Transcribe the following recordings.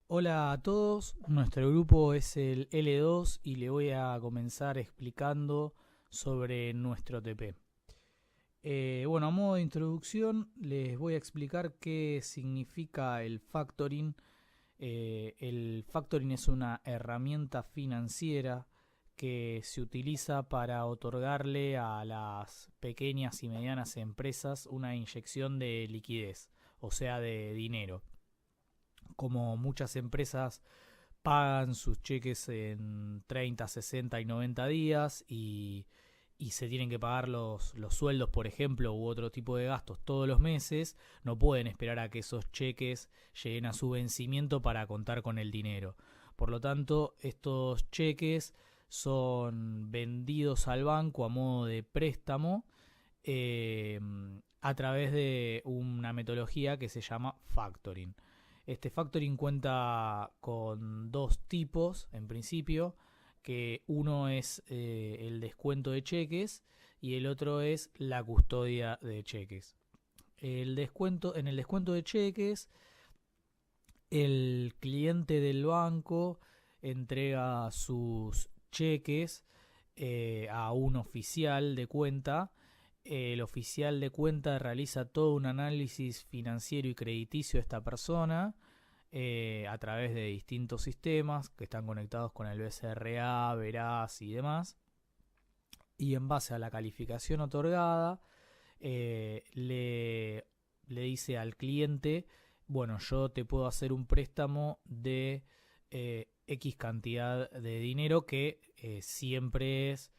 Hola a todos, nuestro grupo es el L2 y le voy a comenzar explicando sobre nuestro TP. A modo de introducción les voy a explicar qué significa el factoring. El factoring es una herramienta financiera que se utiliza para otorgarle a las pequeñas y medianas empresas una inyección de liquidez, o sea, de dinero. Como muchas empresas pagan sus cheques en 30, 60 y 90 días y se tienen que pagar los sueldos, por ejemplo, u otro tipo de gastos todos los meses, no pueden esperar a que esos cheques lleguen a su vencimiento para contar con el dinero. Por lo tanto, estos cheques son vendidos al banco a modo de préstamo eh, a través de una metodología que se llama factoring. Este factoring cuenta con dos tipos en principio, que uno es el descuento de cheques y el otro es la custodia de cheques. En el descuento de cheques, el cliente del banco entrega sus cheques a un oficial de cuenta. El oficial de cuenta realiza todo un análisis financiero y crediticio de esta persona a través de distintos sistemas que están conectados con el BCRA, Veraz y demás. Y en base a la calificación otorgada, le dice al cliente, bueno, yo te puedo hacer un préstamo de X cantidad de dinero que siempre es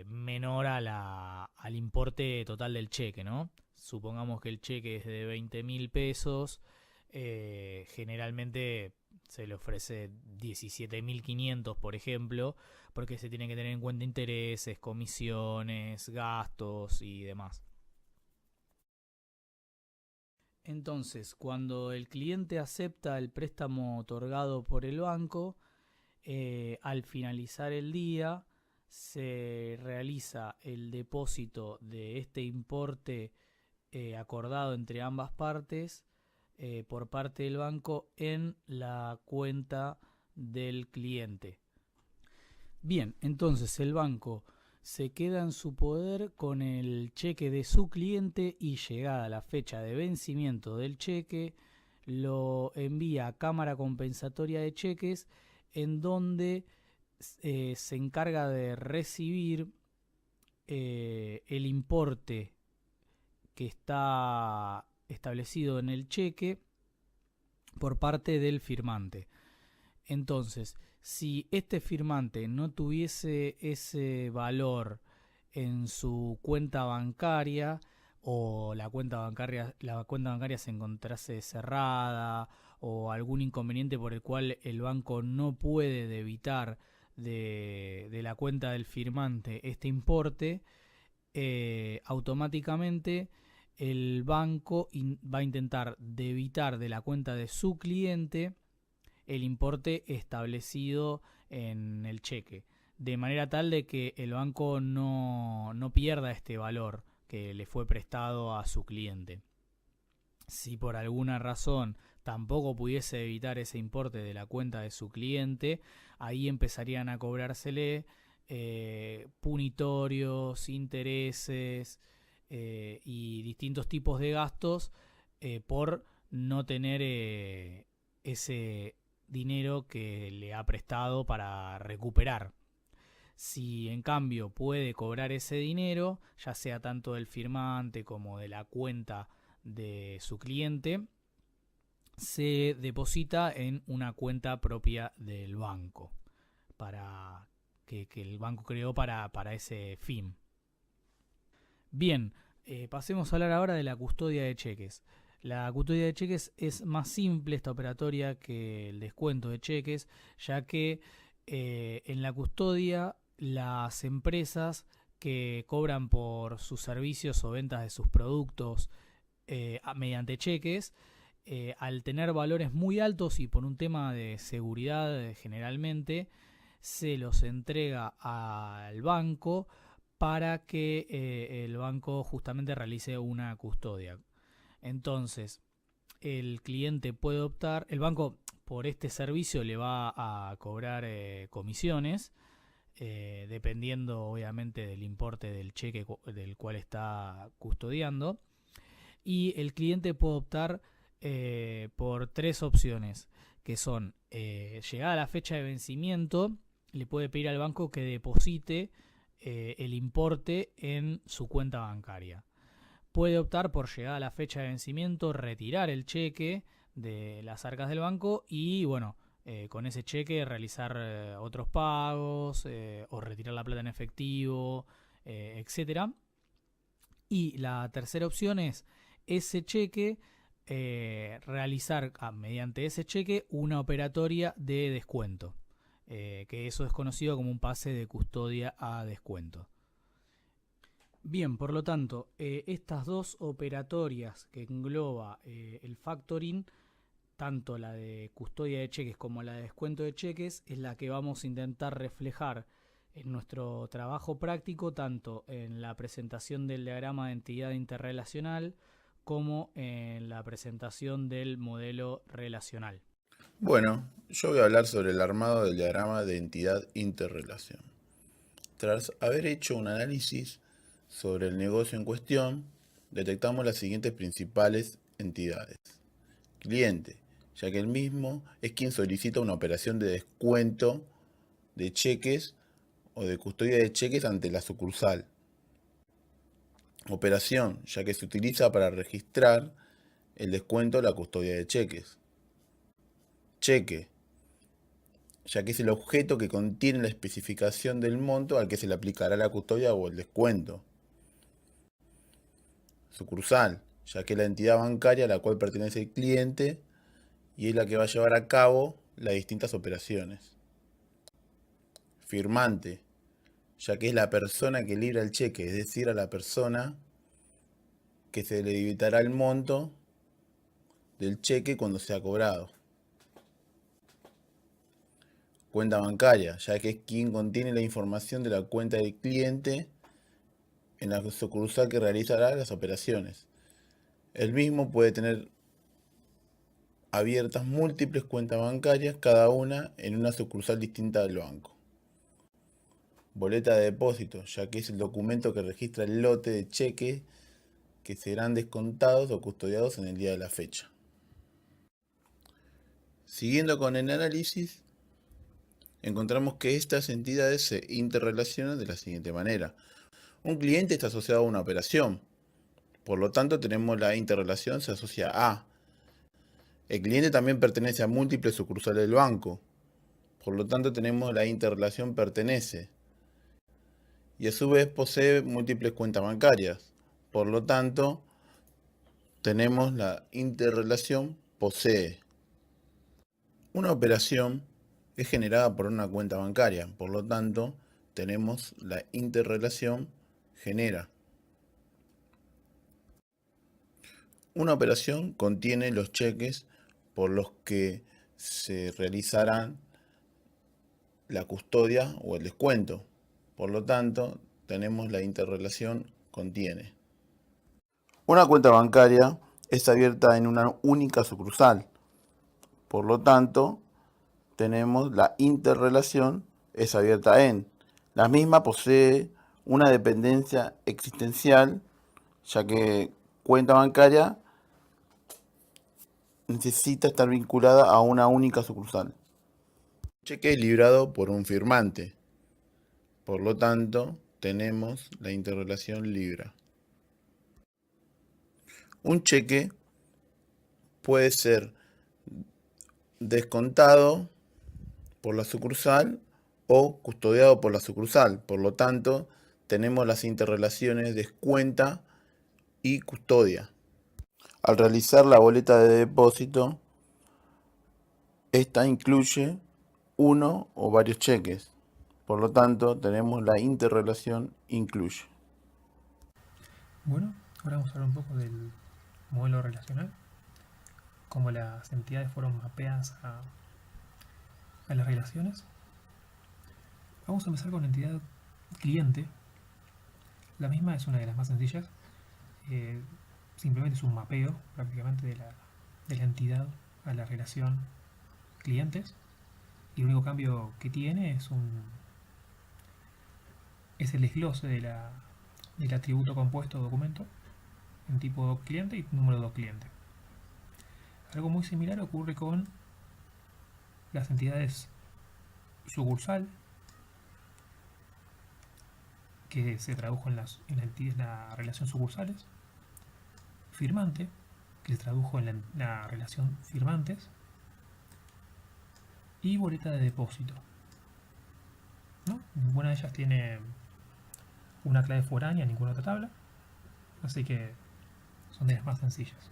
menor al importe total del cheque, ¿no? Supongamos que el cheque es de 20.000 pesos, generalmente se le ofrece 17.500, por ejemplo, porque se tienen que tener en cuenta intereses, comisiones, gastos y demás. Entonces, cuando el cliente acepta el préstamo otorgado por el banco, al finalizar el día se realiza el depósito de este importe acordado entre ambas partes por parte del banco en la cuenta del cliente. Bien, entonces el banco se queda en su poder con el cheque de su cliente y llegada la fecha de vencimiento del cheque, lo envía a Cámara Compensatoria de Cheques, en donde se encarga de recibir el importe que está establecido en el cheque por parte del firmante. Entonces, si este firmante no tuviese ese valor en su cuenta bancaria o la cuenta bancaria se encontrase cerrada o algún inconveniente por el cual el banco no puede debitar de la cuenta del firmante este importe, automáticamente el banco va a intentar debitar de la cuenta de su cliente el importe establecido en el cheque, de manera tal de que el banco no pierda este valor que le fue prestado a su cliente. Si por alguna razón tampoco pudiese evitar ese importe de la cuenta de su cliente, ahí empezarían a cobrársele punitorios, intereses y distintos tipos de gastos por no tener ese dinero que le ha prestado para recuperar. Si en cambio puede cobrar ese dinero, ya sea tanto del firmante como de la cuenta de su cliente, se deposita en una cuenta propia del banco para que el banco creó para ese fin. Bien, pasemos a hablar ahora de la custodia de cheques. La custodia de cheques es más simple esta operatoria que el descuento de cheques, ya que en la custodia las empresas que cobran por sus servicios o ventas de sus productos mediante cheques, al tener valores muy altos y por un tema de seguridad generalmente, se los entrega al banco para que el banco justamente realice una custodia. Entonces, el cliente puede optar, el banco por este servicio le va a cobrar comisiones, dependiendo obviamente del importe del cheque del cual está custodiando. Y el cliente puede optar por 3 opciones, que son, llegada la fecha de vencimiento, le puede pedir al banco que deposite el importe en su cuenta bancaria. Puede optar por, llegada la fecha de vencimiento, retirar el cheque de las arcas del banco y, bueno, con ese cheque realizar otros pagos o retirar la plata en efectivo, etcétera. Y la tercera opción es ese cheque, realizar mediante ese cheque una operatoria de descuento, que eso es conocido como un pase de custodia a descuento. Bien, por lo tanto, estas 2 operatorias que engloba el factoring, tanto la de custodia de cheques como la de descuento de cheques, es la que vamos a intentar reflejar en nuestro trabajo práctico, tanto en la presentación del diagrama de entidad interrelacional como en la presentación del modelo relacional. Bueno, yo voy a hablar sobre el armado del diagrama de entidad interrelación. Tras haber hecho un análisis sobre el negocio en cuestión, detectamos las siguientes principales entidades. Cliente, ya que el mismo es quien solicita una operación de descuento de cheques o de custodia de cheques ante la sucursal. Operación, ya que se utiliza para registrar el descuento o la custodia de cheques. Cheque, ya que es el objeto que contiene la especificación del monto al que se le aplicará la custodia o el descuento. Sucursal, ya que es la entidad bancaria a la cual pertenece el cliente y es la que va a llevar a cabo las distintas operaciones. Firmante, ya que es la persona que libra el cheque, es decir, a la persona que se le debitará el monto del cheque cuando sea cobrado. Cuenta bancaria, ya que es quien contiene la información de la cuenta del cliente en la sucursal que realizará las operaciones. El mismo puede tener abiertas múltiples cuentas bancarias, cada una en una sucursal distinta del banco. Boleta de depósito, ya que es el documento que registra el lote de cheques que serán descontados o custodiados en el día de la fecha. Siguiendo con el análisis, encontramos que estas entidades se interrelacionan de la siguiente manera. Un cliente está asociado a una operación, por lo tanto tenemos la interrelación se asocia a. El cliente también pertenece a múltiples sucursales del banco, por lo tanto tenemos la interrelación pertenece. Y a su vez posee múltiples cuentas bancarias, por lo tanto tenemos la interrelación posee. Una operación es generada por una cuenta bancaria, por lo tanto tenemos la interrelación genera. Una operación contiene los cheques por los que se realizarán la custodia o el descuento. Por lo tanto, tenemos la interrelación contiene. Una cuenta bancaria es abierta en una única sucursal. Por lo tanto, tenemos la interrelación es abierta en. La misma posee una dependencia existencial, ya que cuenta bancaria necesita estar vinculada a una única sucursal. Cheque es librado por un firmante. Por lo tanto, tenemos la interrelación libra. Un cheque puede ser descontado por la sucursal o custodiado por la sucursal. Por lo tanto, tenemos las interrelaciones descuenta y custodia. Al realizar la boleta de depósito, esta incluye uno o varios cheques. Por lo tanto, tenemos la interrelación incluye. Bueno, ahora vamos a hablar un poco del modelo relacional, cómo las entidades fueron mapeadas a las relaciones. Vamos a empezar con la entidad cliente. La misma es una de las más sencillas. Simplemente es un mapeo prácticamente de la entidad a la relación clientes, y el único cambio que tiene es el desglose del atributo compuesto documento en tipo doc cliente y número doc cliente. Algo muy similar ocurre con las entidades sucursal, que se tradujo en la relación sucursales, firmante, que se tradujo en la relación firmantes, y boleta de depósito, ¿no? Ninguna de ellas tiene una clave foránea, ninguna otra tabla, así que son de las más sencillas.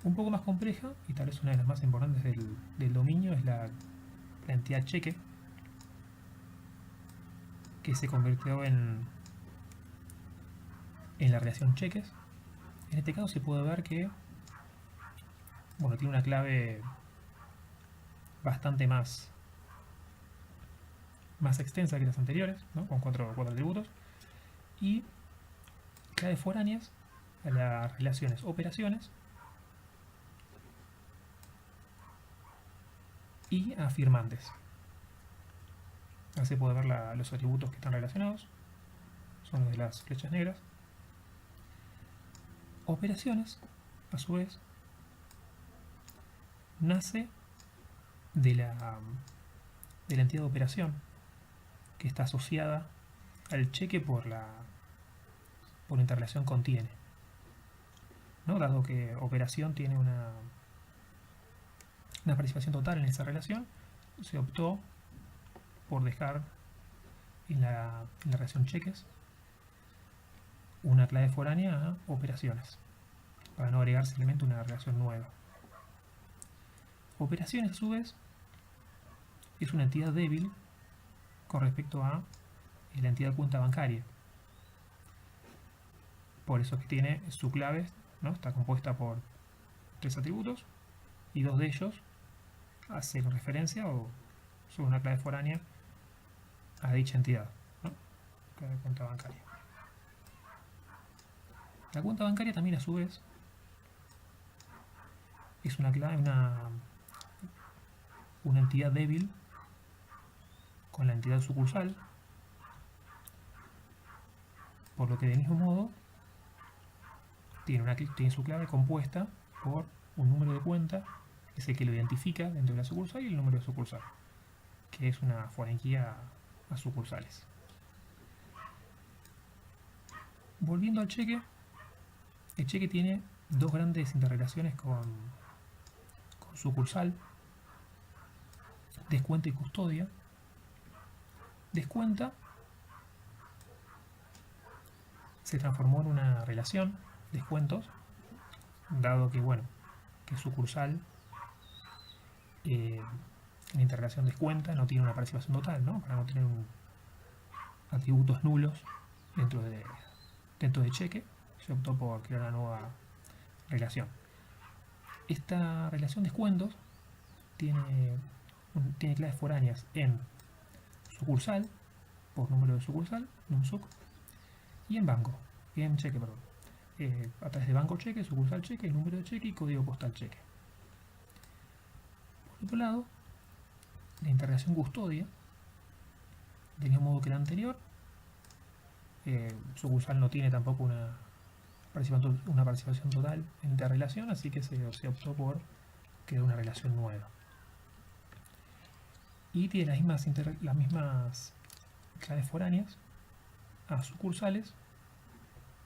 Un poco más compleja, y tal vez una de las más importantes del dominio, es la entidad cheque, que se convirtió en la relación cheques. En este caso se puede ver que tiene una clave bastante más extensa que las anteriores, ¿no? Con cuatro atributos, y claves foráneas a las relaciones operaciones y a firmantes. Así se puede ver los atributos que están relacionados, son los de las flechas negras. Operaciones, a su vez, nace de la entidad de operación, que está asociada al cheque por interrelación contiene, ¿no? Dado que operación tiene una participación total en esa relación, se optó por dejar en la relación cheques una clave foránea a operaciones, para no agregar simplemente una relación nueva. Operaciones, a su vez, es una entidad débil con respecto a la entidad cuenta bancaria. Por eso es que tiene su clave, ¿no? Está compuesta por 3 atributos, y 2 de ellos hacen referencia o son una clave foránea a dicha entidad, ¿no? Clave cuenta bancaria. La cuenta bancaria también, a su vez, es una entidad débil con la entidad sucursal, por lo que del mismo modo tiene su clave compuesta por un número de cuenta, que es el que lo identifica dentro de la sucursal, y el número de sucursal, que es una forenquía a sucursales. Volviendo al cheque, el cheque tiene 2 grandes interrelaciones con sucursal: descuenta y custodia. Descuenta se transformó en una relación descuentos, dado que que sucursal en interrelación descuenta no tiene una participación total, ¿no? Para no tener atributos nulos dentro de cheque, se optó por crear una nueva relación. Esta relación descuentos tiene claves foráneas en sucursal, por número de sucursal, NumSuc, y en cheque, a través de banco cheque, sucursal cheque, número de cheque y código postal cheque. Por otro lado, la interrelación custodia, del mismo modo que la anterior, sucursal no tiene tampoco una participación total en interrelación, así que se optó por crear una relación nueva. Y tiene las mismas claves foráneas a sucursales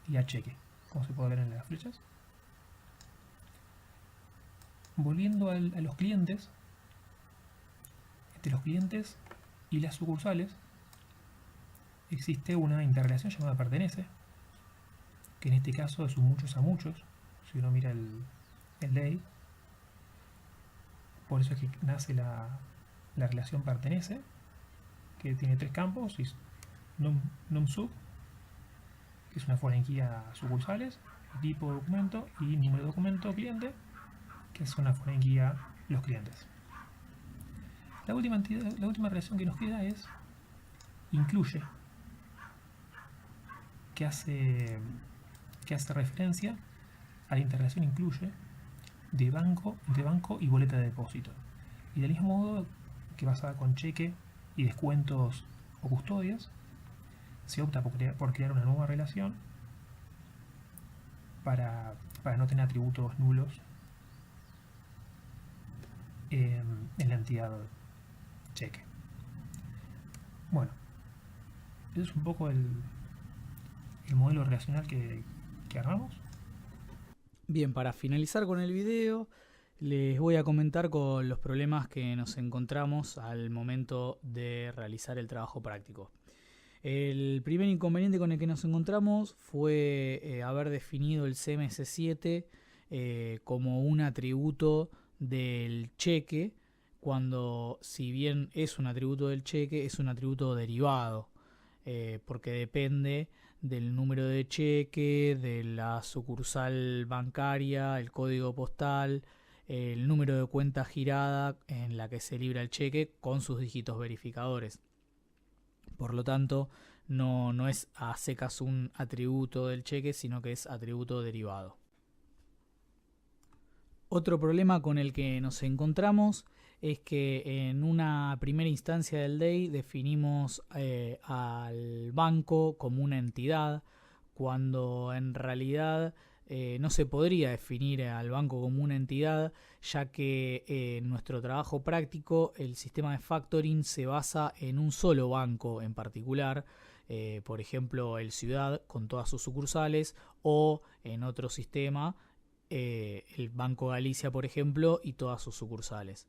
y a cheque, como se puede ver en las flechas. Volviendo a los clientes, entre los clientes y las sucursales existe una interrelación llamada pertenece, que en este caso es un muchos a muchos, si uno mira el ley. Por eso es que nace la relación pertenece, que tiene 3 campos: NumSuc, que es una forenquía a sucursales, tipo de documento, y número de documento cliente, que es una forenquía a los clientes. La última relación que nos queda es incluye, que hace referencia a la interrelación incluye entre banco y boleta de depósito. Y del mismo modo que pasa con cheque y descuentos o custodias, se opta por crear una nueva relación para no tener atributos nulos en la entidad cheque. Bueno, eso es un poco el modelo relacional que armamos. Bien, para finalizar con el video, les voy a comentar con los problemas que nos encontramos al momento de realizar el trabajo práctico. El primer inconveniente con el que nos encontramos fue haber definido el CMS7 como un atributo del cheque, cuando, si bien es un atributo del cheque, es un atributo derivado, porque depende del número de cheque, de la sucursal bancaria, el código postal, el número de cuenta girada en la que se libra el cheque con sus dígitos verificadores. Por lo tanto, no es a secas un atributo del cheque, sino que es atributo derivado. Otro problema con el que nos encontramos es que en una primera instancia del DEI definimos al banco como una entidad, cuando en realidad no se podría definir al banco como una entidad, ya que en nuestro trabajo práctico el sistema de factoring se basa en un solo banco en particular, por ejemplo el Ciudad con todas sus sucursales, o en otro sistema el Banco Galicia, por ejemplo, y todas sus sucursales.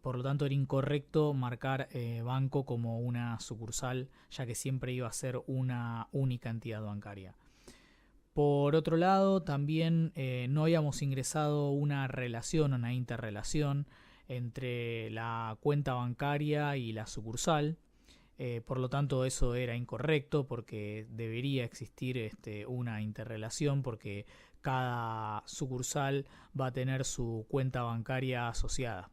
Por lo tanto, era incorrecto marcar banco como una sucursal, ya que siempre iba a ser una única entidad bancaria. Por otro lado, también no habíamos ingresado una relación, una interrelación entre la cuenta bancaria y la sucursal. Por lo tanto, eso era incorrecto, porque debería existir una interrelación, porque cada sucursal va a tener su cuenta bancaria asociada.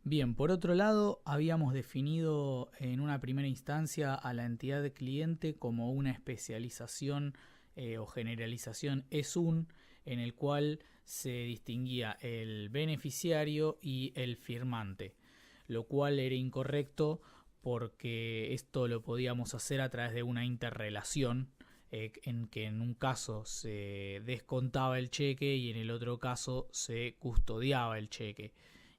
Bien, por otro lado, habíamos definido en una primera instancia a la entidad de cliente como una especialización o generalización ESUN, en el cual se distinguía el beneficiario y el firmante, lo cual era incorrecto porque esto lo podíamos hacer a través de una interrelación, en que en un caso se descontaba el cheque y en el otro caso se custodiaba el cheque,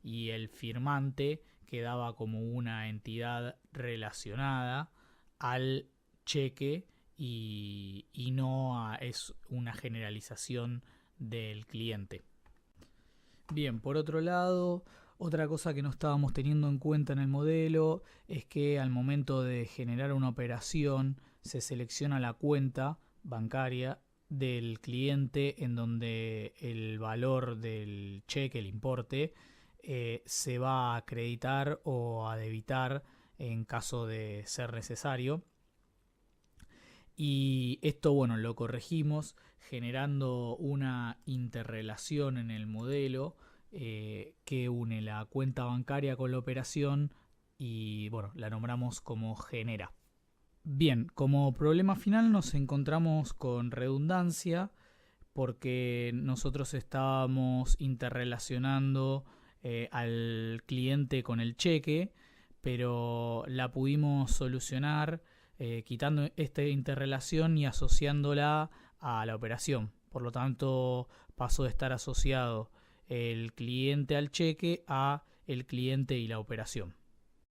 y el firmante quedaba como una entidad relacionada al cheque y no es una generalización del cliente. Bien, por otro lado, otra cosa que no estábamos teniendo en cuenta en el modelo es que al momento de generar una operación se selecciona la cuenta bancaria del cliente, en donde el valor del cheque, el importe, se va a acreditar o a debitar en caso de ser necesario. Y esto, bueno, lo corregimos generando una interrelación en el modelo que une la cuenta bancaria con la operación, y bueno, la nombramos como genera. Bien, como problema final nos encontramos con redundancia, porque nosotros estábamos interrelacionando al cliente con el cheque, pero la pudimos solucionar quitando esta interrelación y asociándola a la operación. Por lo tanto, pasó de estar asociado el cliente al cheque a el cliente y la operación.